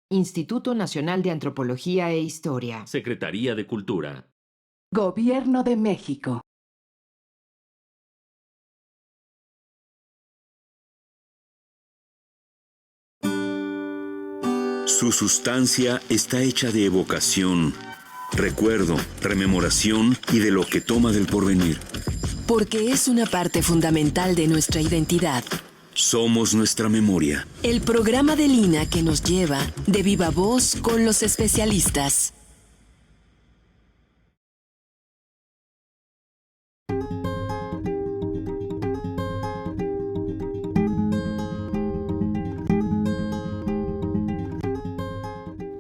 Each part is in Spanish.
Instituto Nacional de Antropología e Historia. Secretaría de Cultura. Gobierno de México. Su sustancia está hecha de evocación, recuerdo, rememoración y de lo que toma del porvenir. Porque es una parte fundamental de nuestra identidad. Somos nuestra memoria. El programa de Lina que nos lleva de viva voz con los especialistas.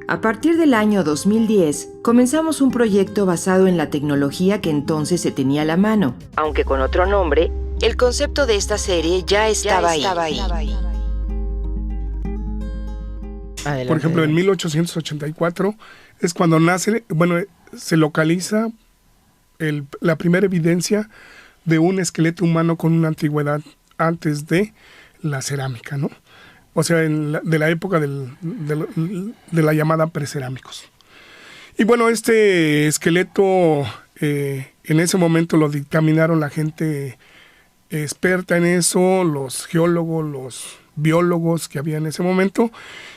A partir del año 2010, comenzamos un proyecto basado en la tecnología que entonces se tenía a la mano. Aunque con otro nombre, el concepto de esta serie ya estaba ahí. Adelante. Por ejemplo, en 1884 es cuando nace, se localiza la primera evidencia de un esqueleto humano con una antigüedad antes de la cerámica, ¿no? O sea, de la época de la llamada precerámicos. Y bueno, este esqueleto en ese momento lo dictaminaron la gente experta en eso, los geólogos, los biólogos que había en ese momento.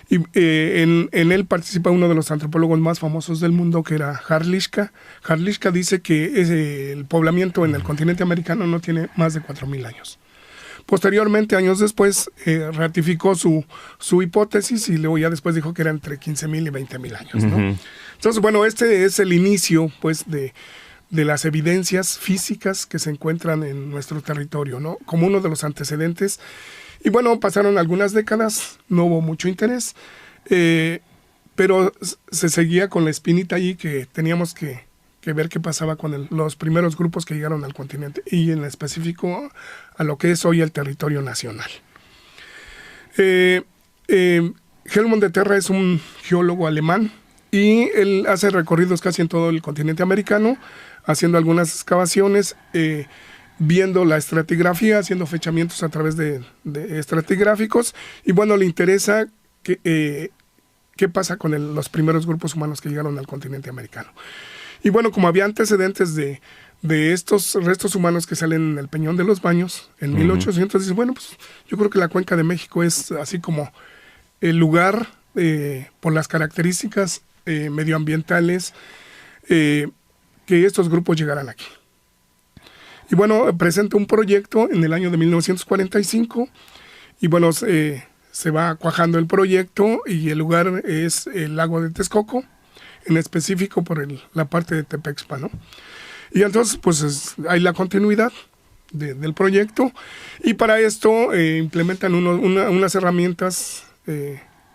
Y en él participa uno de los antropólogos más famosos del mundo, que era Harlishka. Harlishka dice que el poblamiento en el continente americano no tiene más de 4,000 años. Posteriormente, años después, ratificó su hipótesis y luego ya después dijo que era entre 15,000 y 20,000 años, ¿no? Uh-huh. Entonces, bueno, este es el inicio, pues, de las evidencias físicas que se encuentran en nuestro territorio, ¿no? Como uno de los antecedentes. Y bueno, pasaron algunas décadas, no hubo mucho interés, pero se seguía con la espinita allí que teníamos que ver qué pasaba con los primeros grupos que llegaron al continente y en específico a lo que es hoy el territorio nacional. Helmut de Terra es un geólogo alemán y él hace recorridos casi en todo el continente americano, haciendo algunas excavaciones, viendo la estratigrafía, haciendo fechamientos a través de estratigráficos, y bueno, le interesa qué pasa con los primeros grupos humanos que llegaron al continente americano. Y bueno, como había antecedentes de estos restos humanos que salen en el Peñón de los Baños, en 1800, dice, bueno, pues yo creo que la Cuenca de México es así como el lugar, por las características medioambientales, que estos grupos llegaran aquí. Y bueno, presenta un proyecto en el año de 1945, y bueno, se va cuajando el proyecto, y el lugar es el lago de Texcoco, en específico por la parte de Tepexpa, ¿no? Y entonces, pues hay la continuidad del proyecto, y para esto implementan unas herramientas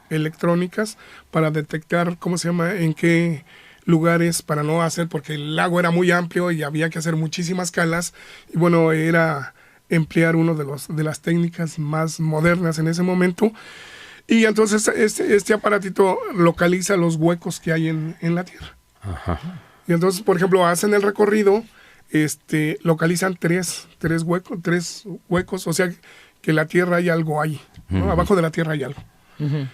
electrónicas para detectar, en qué lugares, para no hacer, porque el lago era muy amplio y había que hacer muchísimas calas, y bueno, era emplear uno de las técnicas más modernas en ese momento. Y entonces este aparatito localiza los huecos que hay en la Tierra. Ajá. Y entonces, por ejemplo, hacen el recorrido, localizan tres huecos, o sea, que la Tierra hay algo ahí, ¿no? Uh-huh. Abajo de la Tierra hay algo. Uh-huh.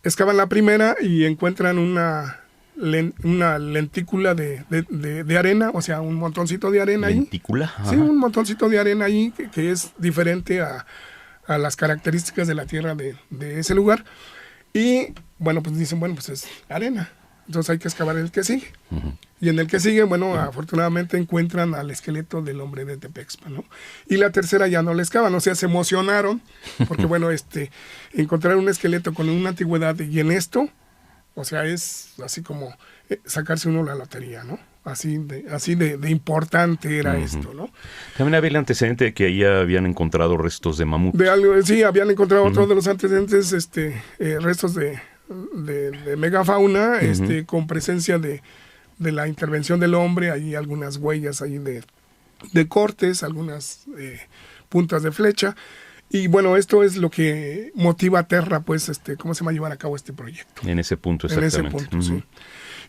Excavan la primera y encuentran una lentícula de arena, o sea, un montoncito de arena ahí. ¿Lentícula? Sí, un montoncito de arena ahí que es diferente a las características de la tierra de ese lugar. Y bueno, pues dicen, bueno, pues es arena, entonces hay que excavar el que sigue. Uh-huh. Y en el que sigue, bueno, afortunadamente encuentran al esqueleto del hombre de Tepexpa, ¿no? Y la tercera ya no la excavan, o sea, se emocionaron, porque bueno, encontrar un esqueleto con una antigüedad y en esto, o sea, es así como sacarse uno la lotería, ¿no? Así de importante era esto, ¿no? También había el antecedente de que ahí habían encontrado restos de mamut. Sí, habían encontrado otro de los antecedentes, restos de megafauna, con presencia de la intervención del hombre. Hay algunas huellas ahí de cortes, algunas puntas de flecha. Y bueno, esto es lo que motiva a Terra, pues, ¿cómo se va a llevar a cabo este proyecto? En ese punto, exactamente. En ese punto, sí.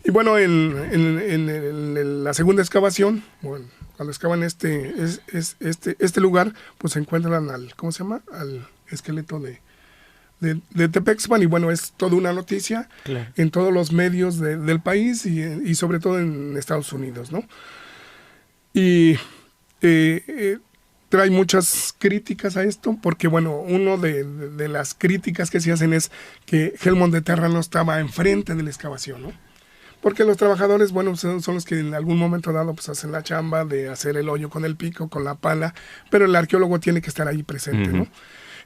Y bueno, en la segunda excavación, bueno, cuando excavan este lugar, pues se encuentran al esqueleto de Tepexpan, y bueno, es toda una noticia en todos los medios del país y sobre todo en Estados Unidos, ¿no? Y trae muchas críticas a esto, porque bueno, uno de las críticas que se hacen es que Helmond de Terra no estaba enfrente de la excavación, ¿no? Porque los trabajadores, bueno, son los que en algún momento dado pues hacen la chamba de hacer el hoyo con el pico, con la pala, pero el arqueólogo tiene que estar ahí presente, ¿no?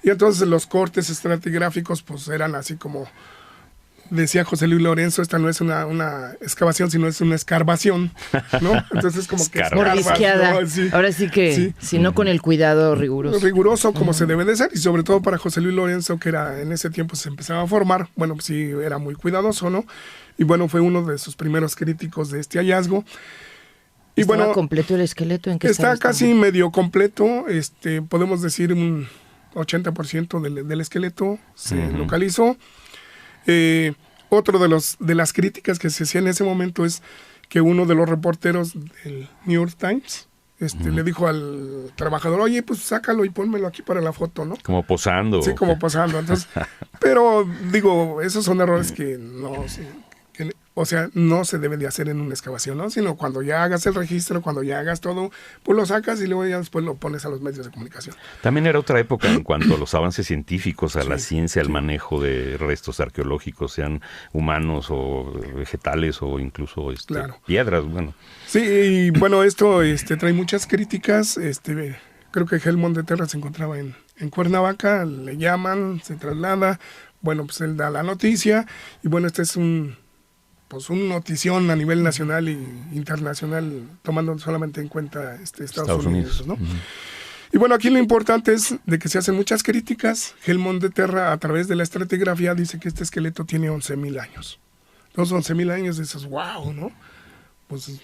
Y entonces los cortes estratigráficos pues eran así como decía José Luis Lorenzo, esta no es una excavación, sino es una escarbación, ¿no? Entonces como que mordisqueada, ¿no? Sí. Ahora sí que, si no con el cuidado riguroso. Riguroso como se debe de ser, y sobre todo para José Luis Lorenzo, que era en ese tiempo se empezaba a formar, bueno, pues sí, era muy cuidadoso, ¿no? Y bueno, fue uno de sus primeros críticos de este hallazgo. Y ¿Estaba bueno, completo el esqueleto? ¿En qué está casi medio completo, podemos decir un 80% del esqueleto se localizó. Otro de las críticas que se hacía en ese momento es que uno de los reporteros del New York Times le dijo al trabajador, oye, pues sácalo y pónmelo aquí para la foto, ¿no? Como posando. Sí, como posando. Entonces, pero digo, esos son errores que no se debe de hacer en una excavación, ¿no? Sino cuando ya hagas el registro, cuando ya hagas todo, pues lo sacas y luego ya después lo pones a los medios de comunicación. También era otra época en cuanto a los avances científicos, a la ciencia, al manejo de restos arqueológicos, sean humanos o vegetales o incluso piedras, bueno. Sí, y bueno, esto trae muchas críticas. Creo que Helmond de Terra se encontraba en Cuernavaca, le llaman, se traslada, bueno, pues él da la noticia, y bueno, este es un notición a nivel nacional e internacional, tomando solamente en cuenta Estados Unidos, ¿no? Y bueno, aquí lo importante es de que se hacen muchas críticas. Helmond de Terra, a través de la estratigrafía, dice que este esqueleto tiene 11,000 años. Entonces, 11,000 años, dices, wow, ¿no? Pues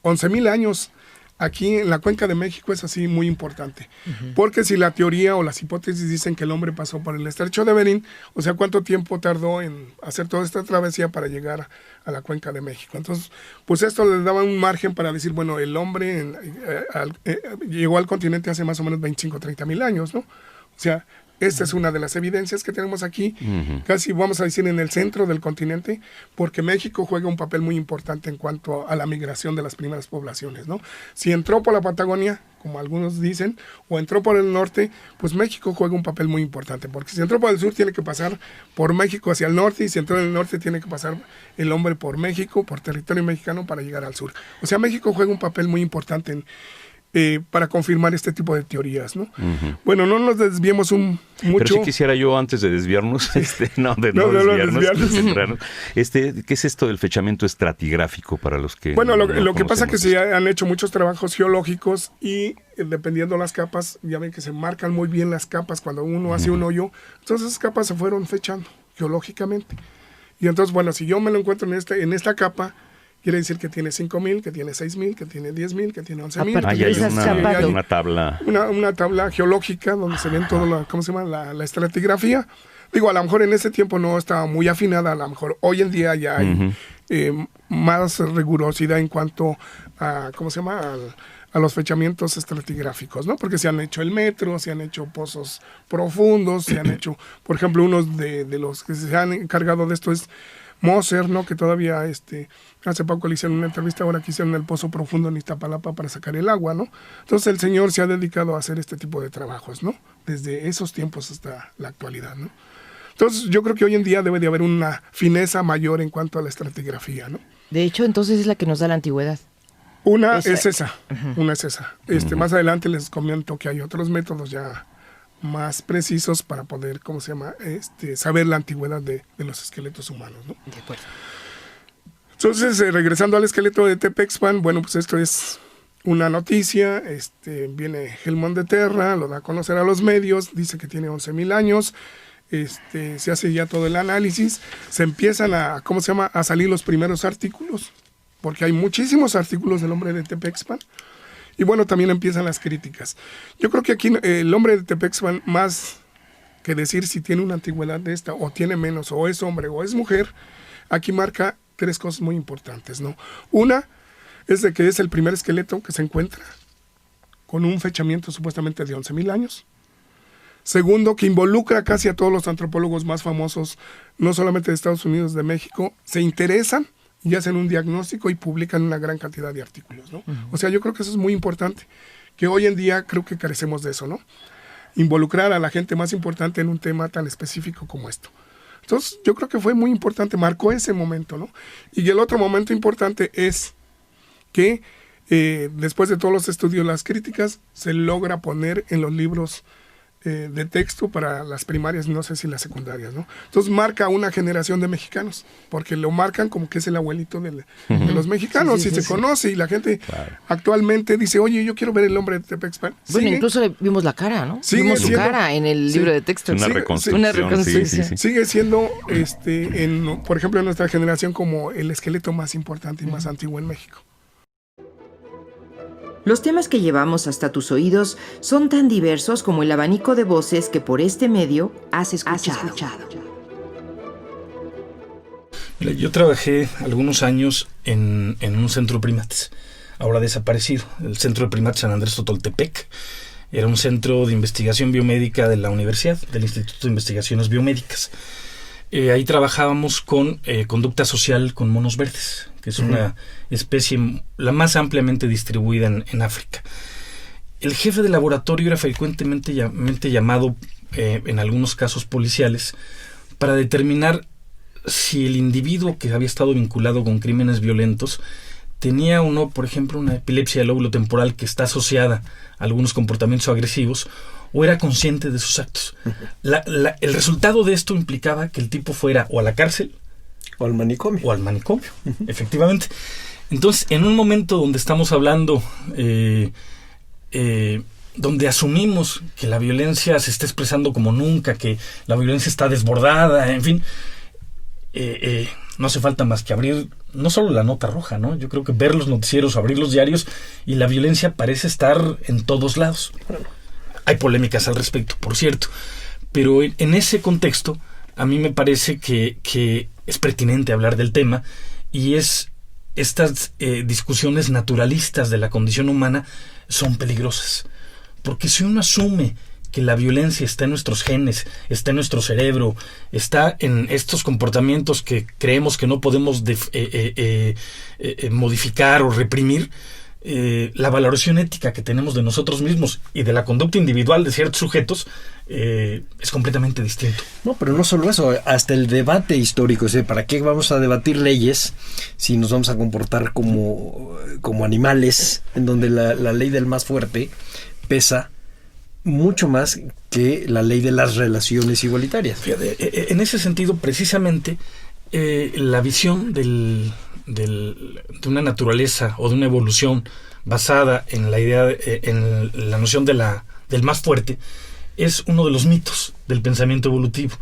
11,000 años aquí en la Cuenca de México es así muy importante. Porque si la teoría o las hipótesis dicen que el hombre pasó por el estrecho de Bering, o sea, ¿cuánto tiempo tardó en hacer toda esta travesía para llegar a la Cuenca de México? Entonces, pues esto le daba un margen para decir, bueno, el hombre llegó al continente hace más o menos 25, 30 mil años, ¿no? O sea, esta es una de las evidencias que tenemos aquí, casi vamos a decir en el centro del continente, porque México juega un papel muy importante en cuanto a la migración de las primeras poblaciones, ¿no? Si entró por la Patagonia, como algunos dicen, o entró por el norte, pues México juega un papel muy importante, porque si entró por el sur tiene que pasar por México hacia el norte, y si entró en el norte tiene que pasar el hombre por México, por territorio mexicano, para llegar al sur. O sea, México juega un papel muy importante para confirmar este tipo de teorías, ¿no? Bueno, no nos desviemos mucho. Pero sí quisiera yo, antes de desviarnos, no desviarnos, ¿qué es esto del fechamiento estratigráfico para los que Bueno, lo que pasa es que se han hecho muchos trabajos geológicos y dependiendo las capas, ya ven que se marcan muy bien las capas cuando uno hace un hoyo, entonces esas capas se fueron fechando geológicamente. Y entonces, bueno, si yo me lo encuentro en esta capa, quiere decir que tiene 5,000, que tiene 6,000, que tiene 10,000, que tiene 11,000. Hay una tabla. Una tabla geológica donde se ven todo ¿cómo se llama? La estratigrafía. Digo, a lo mejor en ese tiempo no estaba muy afinada, a lo mejor hoy en día ya hay más rigurosidad en cuanto a, ¿cómo se llama? A los fechamientos estratigráficos, ¿no? Porque se han hecho el metro, se han hecho pozos profundos, se han hecho, por ejemplo, unos de los que se han encargado de esto es Moser, ¿no? Que todavía hace poco le hicieron una entrevista, ahora que hicieron el pozo profundo en Iztapalapa para sacar el agua, ¿no? Entonces el señor se ha dedicado a hacer este tipo de trabajos, ¿no? Desde esos tiempos hasta la actualidad, ¿no? Entonces yo creo que hoy en día debe de haber una fineza mayor en cuanto a la estratigrafía, ¿no? De hecho, entonces es la que nos da la antigüedad. Una es esa. Más adelante les comento que hay otros métodos ya más precisos para poder, ¿cómo se llama? Saber la antigüedad de los esqueletos humanos, ¿no? De acuerdo. Entonces, regresando al esqueleto de Tepexpan, bueno, pues esto es una noticia, viene Helmond de Terra, lo da a conocer a los medios, dice que tiene 11,000 años, se hace ya todo el análisis, se empiezan a salir los primeros artículos, porque hay muchísimos artículos del hombre de Tepexpan. Y bueno, también empiezan las críticas. Yo creo que aquí el hombre de Tepexpan, más que decir si tiene una antigüedad de esta, o tiene menos, o es hombre, o es mujer, aquí marca 3 cosas muy importantes, ¿no? Una es de que es el primer esqueleto que se encuentra con un fechamiento supuestamente de 11,000 años. Segundo, que involucra casi a todos los antropólogos más famosos, no solamente de Estados Unidos, de México, se interesan y hacen un diagnóstico y publican una gran cantidad de artículos, ¿no? O sea, yo creo que eso es muy importante, que hoy en día creo que carecemos de eso, ¿no? Involucrar a la gente más importante en un tema tan específico como esto. Entonces, yo creo que fue muy importante, marcó ese momento, ¿no? Y el otro momento importante es que después de todos los estudios, las críticas, se logra poner en los libros de texto para las primarias, no sé si las secundarias, ¿no? Entonces marca una generación de mexicanos, porque lo marcan como que es el abuelito de los mexicanos, y se conoce, y la gente actualmente dice, oye, yo quiero ver El hombre de Tepexpan. Bueno, incluso le vimos la cara, ¿no? Vimos su cara en el libro de texto. Una reconstrucción. Sigue siendo, por ejemplo, en nuestra generación, como el esqueleto más importante y más antiguo en México. Los temas que llevamos hasta tus oídos son tan diversos como el abanico de voces que por este medio has escuchado. Mira, yo trabajé algunos años en un centro de primates, ahora desaparecido, el Centro de Primates San Andrés Totoltepec. Era un centro de investigación biomédica de la universidad, del Instituto de Investigaciones Biomédicas. Ahí trabajábamos con conducta social con monos verdes, que es una especie la más ampliamente distribuida en África. El jefe de laboratorio era frecuentemente llamado, en algunos casos policiales, para determinar si el individuo que había estado vinculado con crímenes violentos tenía o no, por ejemplo, una epilepsia del lóbulo temporal que está asociada a algunos comportamientos agresivos, o era consciente de sus actos. El resultado de esto implicaba que el tipo fuera o a la cárcel o al manicomio. Efectivamente. Entonces, en un momento donde estamos hablando, donde asumimos que la violencia se está expresando como nunca, que la violencia está desbordada, en fin, no hace falta más que abrir no solo la nota roja, ¿no? Yo creo que ver los noticieros, abrir los diarios, y la violencia parece estar en todos lados. Hay polémicas al respecto, por cierto, pero en ese contexto a mí me parece que es pertinente hablar del tema, y estas discusiones naturalistas de la condición humana son peligrosas, porque si uno asume que la violencia está en nuestros genes, está en nuestro cerebro, está en estos comportamientos que creemos que no podemos modificar o reprimir, la valoración ética que tenemos de nosotros mismos y de la conducta individual de ciertos sujetos es completamente distinto. No, pero no solo eso, hasta el debate histórico, o sea, ¿para qué vamos a debatir leyes si nos vamos a comportar como animales, en donde la ley del más fuerte pesa mucho más que la ley de las relaciones igualitarias? Fíjate, en ese sentido, precisamente, la visión de una naturaleza o de una evolución basada en la idea, en la noción del más fuerte, es uno de los mitos del pensamiento evolutivo.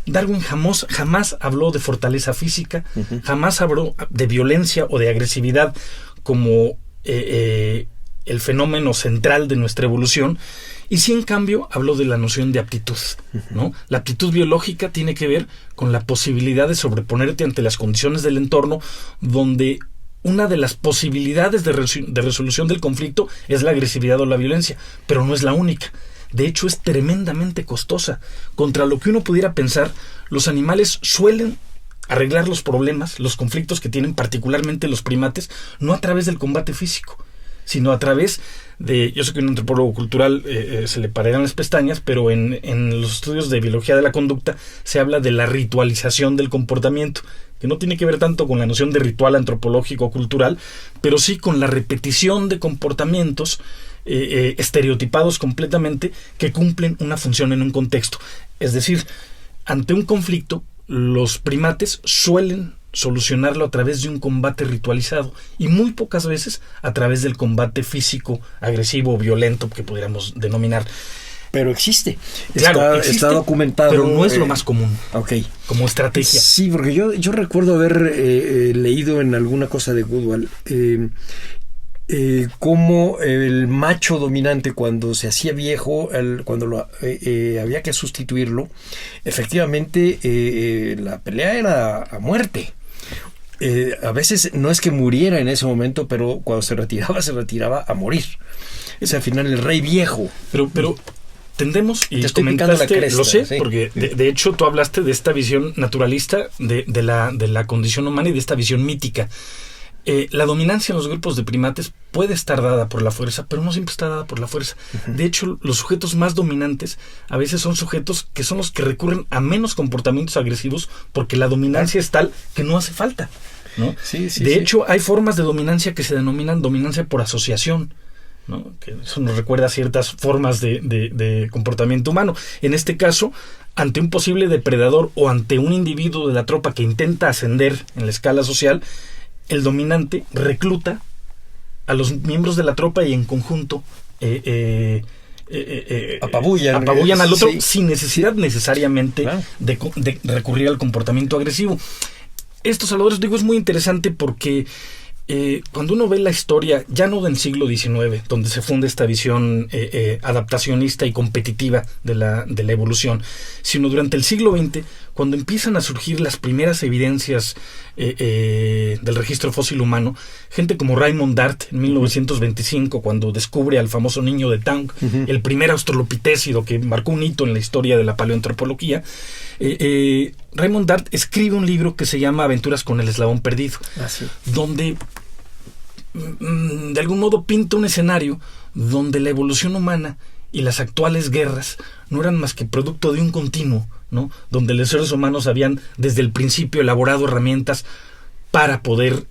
Darwin jamás habló de fortaleza física, jamás habló de violencia o de agresividad como el fenómeno central de nuestra evolución, y sí, en cambio, habló de la noción de aptitud, ¿no? La aptitud biológica tiene que ver con la posibilidad de sobreponerte ante las condiciones del entorno, donde una de las posibilidades de resolución del conflicto es la agresividad o la violencia, pero no es la única. De hecho, es tremendamente costosa. Contra lo que uno pudiera pensar, los animales suelen arreglar los problemas, los conflictos que tienen particularmente los primates, no a través del combate físico, sino a través de, yo sé que a un antropólogo cultural se le pararán las pestañas, pero en los estudios de biología de la conducta se habla de la ritualización del comportamiento, que no tiene que ver tanto con la noción de ritual antropológico o cultural, pero sí con la repetición de comportamientos estereotipados completamente, que cumplen una función en un contexto. Es decir, ante un conflicto, los primates suelen solucionarlo a través de un combate ritualizado, y muy pocas veces a través del combate físico, agresivo, violento, que pudiéramos denominar. Pero existe. Claro, está documentado. Pero no es lo más común. Okay. Como estrategia. Sí, porque yo recuerdo haber leído en alguna cosa de Goodwall cómo el macho dominante, cuando se hacía viejo, cuando había que sustituirlo, efectivamente la pelea era a muerte. A veces no es que muriera en ese momento, pero cuando se retiraba a morir. Es al final el rey viejo. Pero Tendemos, y te comentaste, cresta, lo sé, sí, porque de hecho tú hablaste de esta visión naturalista de la condición humana y de esta visión mítica. La dominancia en los grupos de primates puede estar dada por la fuerza, pero no siempre está dada por la fuerza. De hecho, los sujetos más dominantes a veces son sujetos que son los que recurren a menos comportamientos agresivos porque la dominancia es tal que no hace falta, ¿no? De hecho, hay formas de dominancia que se denominan dominancia por asociación, ¿no? Que eso nos recuerda a ciertas formas de comportamiento humano. En este caso, ante un posible depredador o ante un individuo de la tropa que intenta ascender en la escala social, el dominante recluta a los miembros de la tropa y en conjunto apabullan al otro sin necesidad necesariamente de recurrir al comportamiento agresivo. Esto, Salvador, digo, es muy interesante porque cuando uno ve la historia, ya no del siglo XIX, donde se funda esta visión adaptacionista y competitiva de la evolución, sino durante el siglo XX, cuando empiezan a surgir las primeras evidencias del registro fósil humano, gente como Raymond Dart en 1925, cuando descubre al famoso niño de Taung, el primer australopitécido que marcó un hito en la historia de la paleoantropología, Raymond Dart escribe un libro que se llama Aventuras con el eslabón perdido, donde de algún modo pinta un escenario donde la evolución humana y las actuales guerras no eran más que producto de un continuo, ¿no? Donde los seres humanos habían desde el principio elaborado herramientas para poder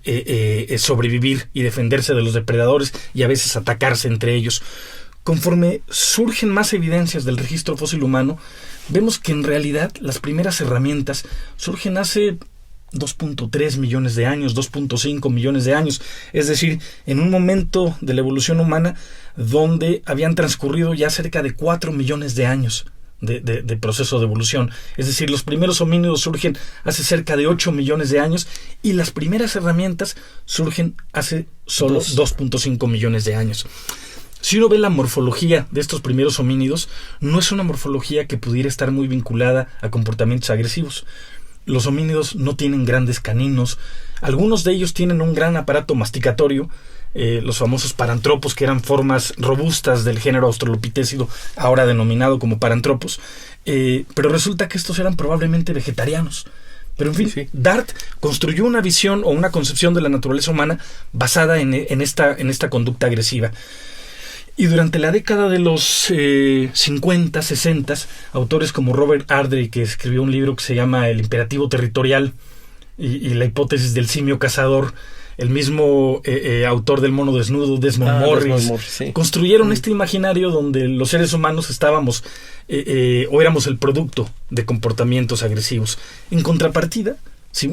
sobrevivir y defenderse de los depredadores y a veces atacarse entre ellos. Conforme surgen más evidencias del registro fósil humano, vemos que en realidad las primeras herramientas surgen hace 2.3 millones de años, 2.5 millones de años, es decir, en un momento de la evolución humana donde habían transcurrido ya cerca de 4 millones de años de proceso de evolución. Es decir, los primeros homínidos surgen hace cerca de 8 millones de años y las primeras herramientas surgen hace solo 2.5 millones de años. Si uno ve la morfología de estos primeros homínidos, no es una morfología que pudiera estar muy vinculada a comportamientos agresivos. Los homínidos no tienen grandes caninos, algunos de ellos tienen un gran aparato masticatorio, los famosos parantropos, que eran formas robustas del género australopitécido, ahora denominado como parantropos, pero resulta que estos eran probablemente vegetarianos. Pero en fin, Dart construyó una visión o una concepción de la naturaleza humana basada en esta conducta agresiva. Y durante la década de los 50, 60, autores como Robert Ardrey, que escribió un libro que se llama El imperativo territorial y la hipótesis del simio cazador, el mismo autor del mono desnudo, Desmond Morris, construyeron este imaginario donde los seres humanos estábamos o éramos el producto de comportamientos agresivos. En contrapartida,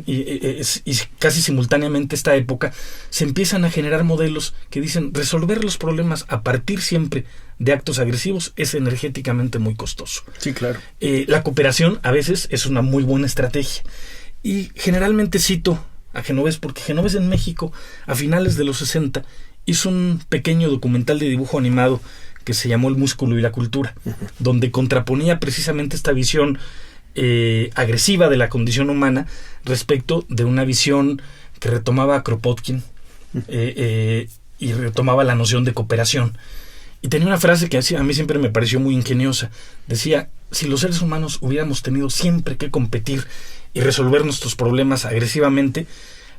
y casi simultáneamente esta época, se empiezan a generar modelos que dicen resolver los problemas a partir siempre de actos agresivos es energéticamente muy costoso. Sí, claro. La cooperación a veces es una muy buena estrategia. Y generalmente cito a Genovés porque Genovés en México, a finales de los 60, hizo un pequeño documental de dibujo animado que se llamó El músculo y la cultura, donde contraponía precisamente esta visión agresiva de la condición humana respecto de una visión que retomaba a Kropotkin y retomaba la noción de cooperación. Y tenía una frase que a mí siempre me pareció muy ingeniosa. Decía, si los seres humanos hubiéramos tenido siempre que competir y resolver nuestros problemas agresivamente,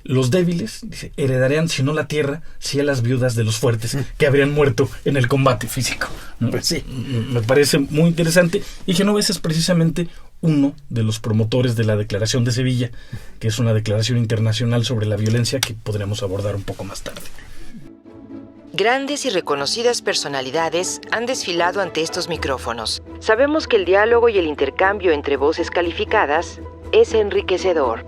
los débiles, dice, heredarían, si no la tierra, sí a las viudas de los fuertes, que habrían muerto en el combate físico, ¿no? Pues sí. Me parece muy interesante. Y Genovés es precisamente uno de los promotores de la Declaración de Sevilla, que es una declaración internacional sobre la violencia que podremos abordar un poco más tarde. Grandes y reconocidas personalidades han desfilado ante estos micrófonos. Sabemos que el diálogo y el intercambio entre voces calificadas es enriquecedor.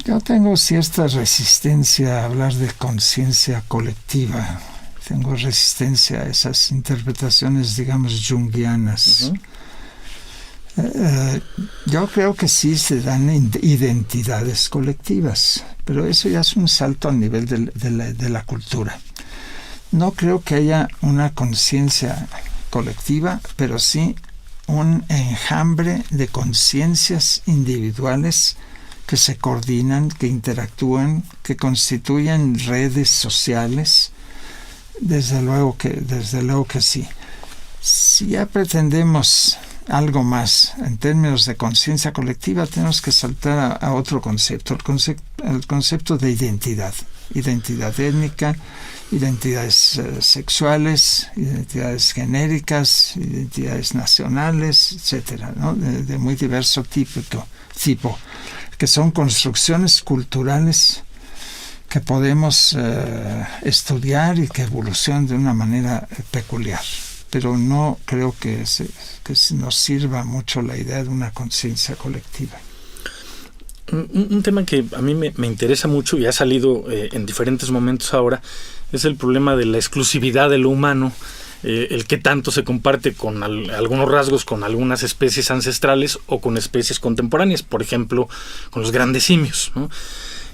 Yo tengo cierta resistencia a hablar de conciencia colectiva. Tengo resistencia a esas interpretaciones, digamos, junguianas. Yo creo que sí se dan identidades colectivas, pero eso ya es un salto a nivel de la cultura. No creo que haya una conciencia colectiva, pero sí un enjambre de conciencias individuales que se coordinan, que interactúan, que constituyen redes sociales, Desde luego que sí. Si ya pretendemos algo más en términos de conciencia colectiva, tenemos que saltar a otro concepto, el concepto de identidad étnica, identidades sexuales, identidades genéricas, identidades nacionales, etcétera, ¿no? de muy diverso tipo, que son construcciones culturales que podemos estudiar y que evolucionan de una manera peculiar. Pero no creo que nos sirva mucho la idea de una conciencia colectiva. Un tema que a mí me interesa mucho y ha salido en diferentes momentos ahora es el problema de la exclusividad de lo humano, el que tanto se comparte con algunos rasgos con algunas especies ancestrales o con especies contemporáneas, por ejemplo, con los grandes simios, ¿no?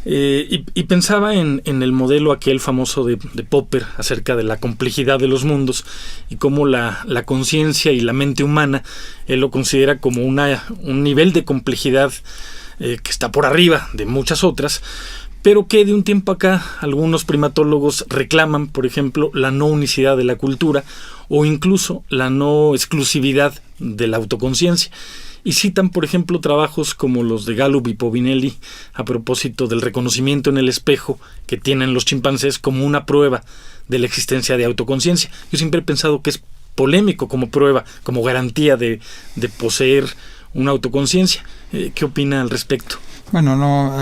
Y pensaba en el modelo aquel famoso de Popper acerca de la complejidad de los mundos y cómo la conciencia y la mente humana él lo considera como un nivel de complejidad que está por arriba de muchas otras, pero que de un tiempo acá algunos primatólogos reclaman, por ejemplo, la no unicidad de la cultura o incluso la no exclusividad de la autoconciencia. Y citan, por ejemplo, trabajos como los de Gallup y Povinelli a propósito del reconocimiento en el espejo que tienen los chimpancés como una prueba de la existencia de autoconciencia. Yo siempre he pensado que es polémico como prueba, como garantía de poseer una autoconciencia. ¿Qué opina al respecto? Bueno, no,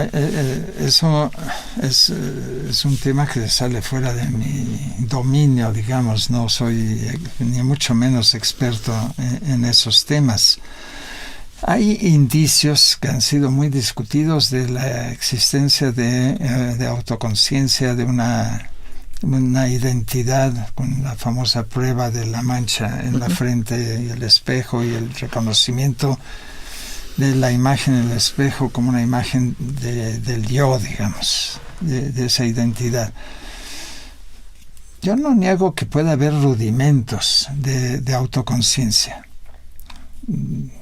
eso es un tema que sale fuera de mi dominio, digamos. No soy ni mucho menos experto en esos temas. Hay indicios que han sido muy discutidos de la existencia de autoconciencia, de una identidad, con la famosa prueba de la mancha en la frente y el espejo, y el reconocimiento de la imagen en el espejo como una imagen del yo, digamos, de esa identidad. Yo no niego que pueda haber rudimentos de autoconciencia.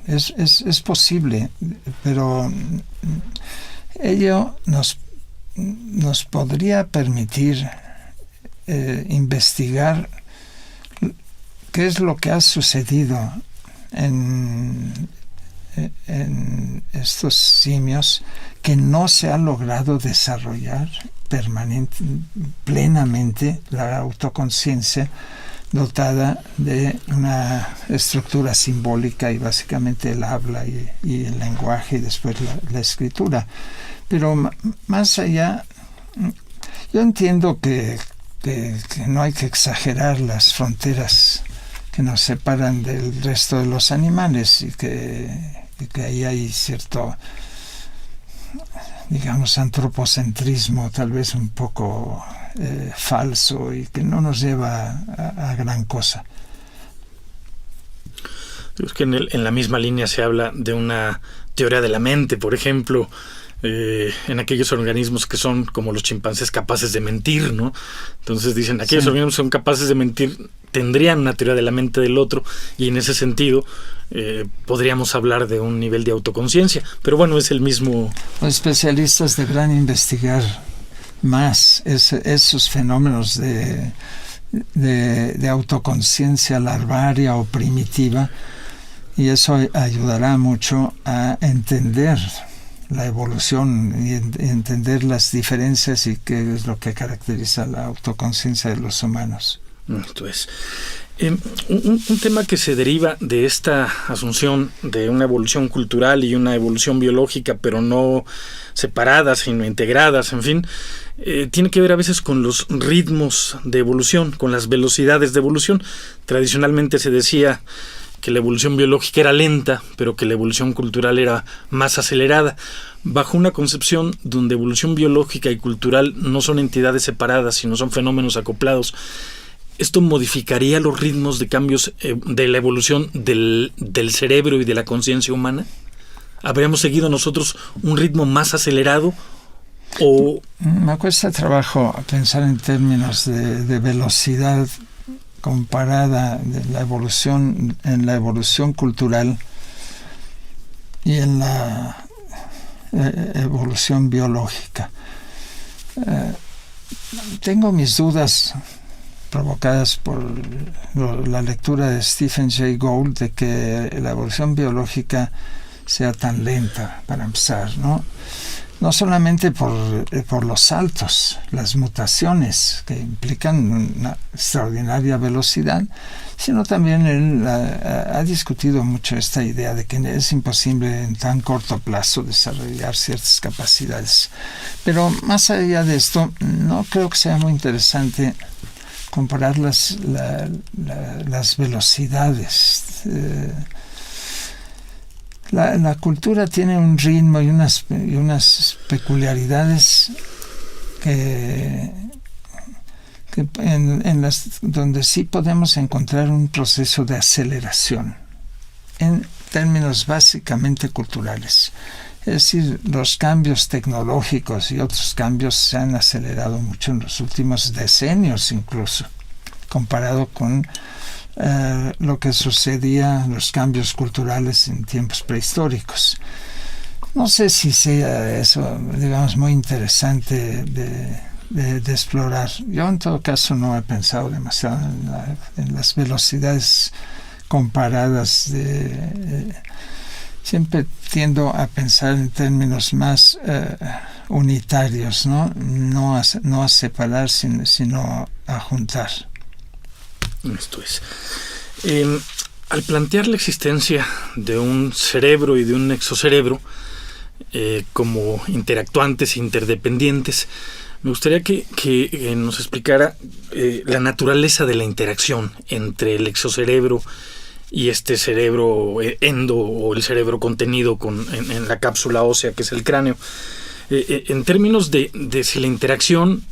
Es posible, pero ello nos podría permitir investigar qué es lo que ha sucedido en estos simios que no se ha logrado desarrollar plenamente la autoconciencia, dotada de una estructura simbólica y básicamente el habla y el lenguaje y después la escritura. Pero más allá, yo entiendo que no hay que exagerar las fronteras que nos separan del resto de los animales y que ahí hay cierto, digamos, antropocentrismo tal vez un poco falso y que no nos lleva a gran cosa. Es que en la misma línea se habla de una teoría de la mente, por ejemplo, en aquellos organismos que son como los chimpancés capaces de mentir, ¿no? Entonces dicen, aquellos organismos son capaces de mentir, tendrían una teoría de la mente del otro, y en ese sentido podríamos hablar de un nivel de autoconciencia, pero bueno, es el mismo. Los especialistas deberán investigar más esos fenómenos de autoconciencia larvaria o primitiva, y eso ayudará mucho a entender la evolución y entender las diferencias y qué es lo que caracteriza la autoconciencia de los humanos. Entonces, un tema que se deriva de esta asunción de una evolución cultural y una evolución biológica, pero no separadas, sino integradas, en fin, tiene que ver a veces con los ritmos de evolución, con las velocidades de evolución. Tradicionalmente se decía que la evolución biológica era lenta, pero que la evolución cultural era más acelerada, bajo una concepción donde evolución biológica y cultural no son entidades separadas, sino son fenómenos acoplados. ¿Esto modificaría los ritmos de cambios de la evolución del cerebro y de la conciencia humana? ¿Habríamos seguido nosotros un ritmo más acelerado? ¿O? Me cuesta trabajo pensar en términos de velocidad comparada de la evolución en la evolución cultural y en la evolución biológica. Tengo mis dudas provocadas por la lectura de Stephen Jay Gould, de que la evolución biológica sea tan lenta, para empezar, ¿no? No solamente por los saltos, las mutaciones que implican una extraordinaria velocidad, sino también él ha discutido mucho esta idea de que es imposible en tan corto plazo desarrollar ciertas capacidades. Pero más allá de esto, no creo que sea muy interesante comparar las velocidades. La cultura tiene un ritmo y unas peculiaridades que en las donde sí podemos encontrar un proceso de aceleración en términos básicamente culturales. Es decir, los cambios tecnológicos y otros cambios se han acelerado mucho en los últimos decenios, incluso comparado con lo que sucedía, los cambios culturales en tiempos prehistóricos. No sé si sea eso, digamos, muy interesante de explorar. Yo en todo caso no he pensado demasiado en las velocidades comparadas. Siempre tiendo a pensar en términos más unitarios, no a separar, sino a juntar. Esto es. Al plantear la existencia de un cerebro y de un exocerebro como interactuantes, interdependientes, me gustaría que nos explicara la naturaleza de la interacción entre el exocerebro y este cerebro endo, o el cerebro contenido en la cápsula ósea que es el cráneo. En términos de si la interacción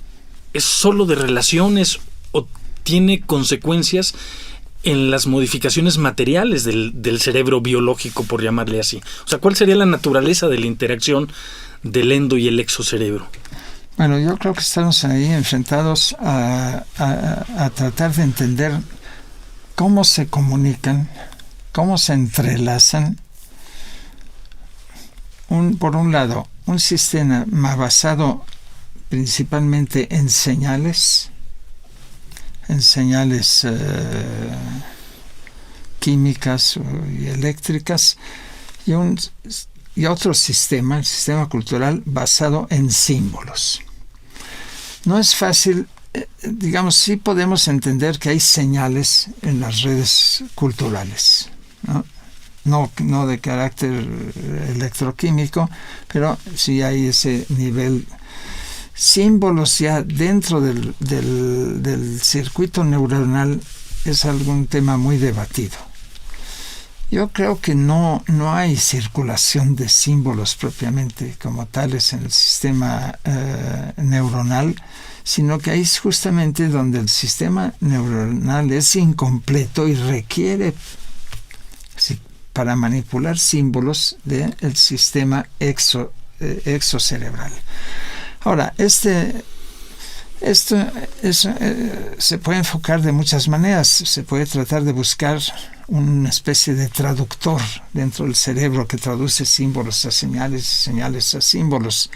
es solo de relaciones o tiene consecuencias en las modificaciones materiales del cerebro biológico, por llamarle así. O sea, ¿cuál sería la naturaleza de la interacción del endo y el exocerebro? Bueno, yo creo que estamos ahí enfrentados a tratar de entender cómo se comunican, cómo se entrelazan. Por un lado, un sistema basado principalmente en señales químicas y eléctricas, y otro sistema, el sistema cultural, basado en símbolos. No es fácil, digamos, sí podemos entender que hay señales en las redes culturales, no de carácter electroquímico, pero sí hay ese nivel. Símbolos ya dentro del circuito neuronal es algún tema muy debatido. Yo creo que no hay circulación de símbolos propiamente como tales en el sistema neuronal, sino que ahí es justamente donde el sistema neuronal es incompleto y requiere, para manipular símbolos, del sistema exocerebral. Ahora, esto se puede enfocar de muchas maneras. Se puede tratar de buscar una especie de traductor dentro del cerebro que traduce símbolos a señales, señales a símbolos.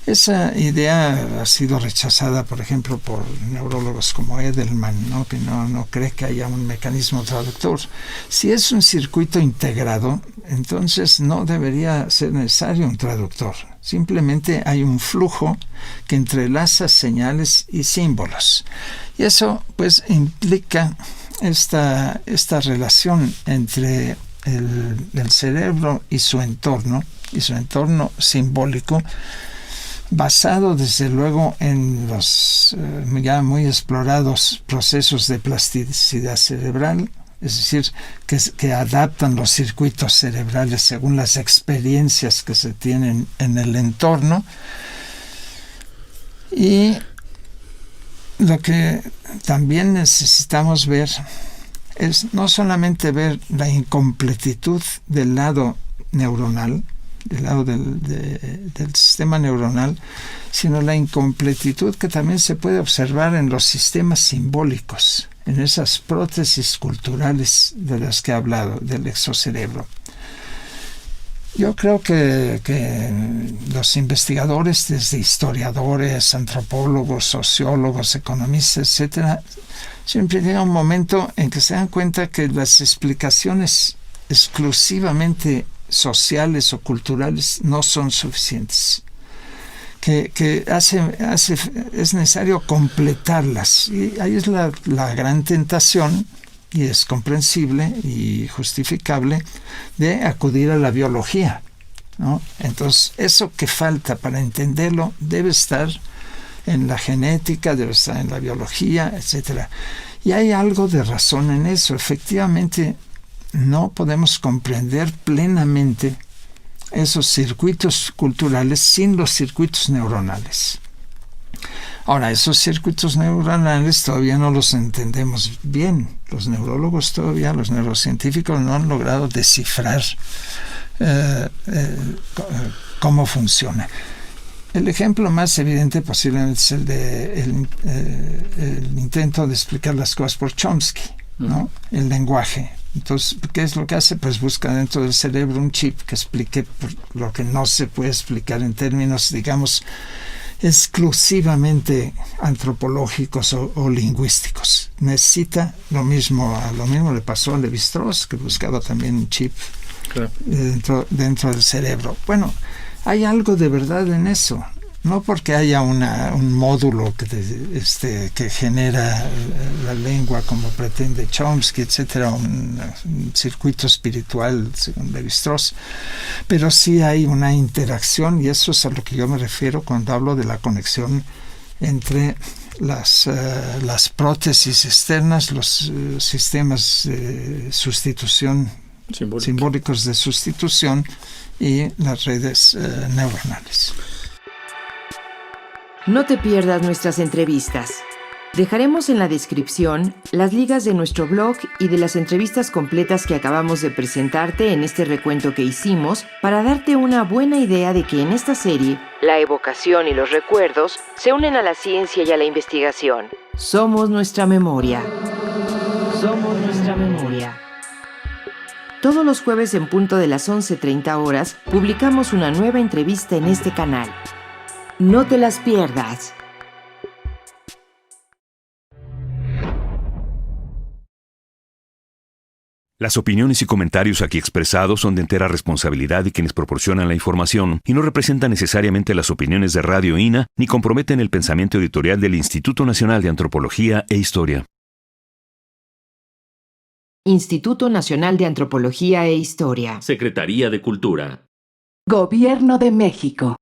Esa idea ha sido rechazada, por ejemplo, por neurólogos como Edelman, que no cree que haya un mecanismo traductor. Si es un circuito integrado, entonces no debería ser necesario un traductor. Simplemente hay un flujo que entrelaza señales y símbolos. Y eso pues implica esta relación entre el cerebro y su entorno simbólico, basado desde luego en los ya muy explorados procesos de plasticidad cerebral, es decir, que adaptan los circuitos cerebrales según las experiencias que se tienen en el entorno. Y lo que también necesitamos ver es no solamente ver la incompletitud del lado neuronal, del lado del sistema neuronal, sino la incompletitud que también se puede observar en los sistemas simbólicos, en esas prótesis culturales de las que he hablado, del exocerebro. Yo creo que los investigadores, desde historiadores, antropólogos, sociólogos, economistas, etcétera, siempre llega un momento en que se dan cuenta que las explicaciones exclusivamente sociales o culturales no son suficientes. Que es necesario completarlas. Y ahí es la gran tentación, y es comprensible y justificable, de acudir a la biología, ¿no? Entonces, eso que falta para entenderlo debe estar en la genética, debe estar en la biología, etcétera. Y hay algo de razón en eso. Efectivamente, no podemos comprender plenamente esos circuitos culturales sin los circuitos neuronales. Ahora, esos circuitos neuronales todavía no los entendemos bien. Los neurólogos todavía, los neurocientíficos no han logrado descifrar cómo funciona. El ejemplo más evidente posiblemente es el intento de explicar las cosas por Chomsky, ¿no? El lenguaje. Entonces, ¿qué es lo que hace? Pues busca dentro del cerebro un chip que explique lo que no se puede explicar en términos, digamos, exclusivamente antropológicos o lingüísticos. Necesita lo mismo le pasó a Levi-Strauss, que buscaba también un chip, claro, dentro del cerebro. Bueno, hay algo de verdad en eso. No porque haya un módulo que genera la lengua como pretende Chomsky, etcétera, un circuito espiritual según Levi-Strauss, pero sí hay una interacción, y eso es a lo que yo me refiero cuando hablo de la conexión entre las prótesis externas, los sistemas de sustitución simbólicos de sustitución y las redes neuronales. No te pierdas nuestras entrevistas. Dejaremos en la descripción las ligas de nuestro blog y de las entrevistas completas que acabamos de presentarte en este recuento que hicimos para darte una buena idea de que en esta serie, la evocación y los recuerdos se unen a la ciencia y a la investigación. Somos nuestra memoria. Somos nuestra memoria. Todos los jueves en punto de las 11:30 horas publicamos una nueva entrevista en este canal. No te las pierdas. Las opiniones y comentarios aquí expresados son de entera responsabilidad de quienes proporcionan la información y no representan necesariamente las opiniones de Radio INA ni comprometen el pensamiento editorial del Instituto Nacional de Antropología e Historia. Instituto Nacional de Antropología e Historia. Secretaría de Cultura. Gobierno de México.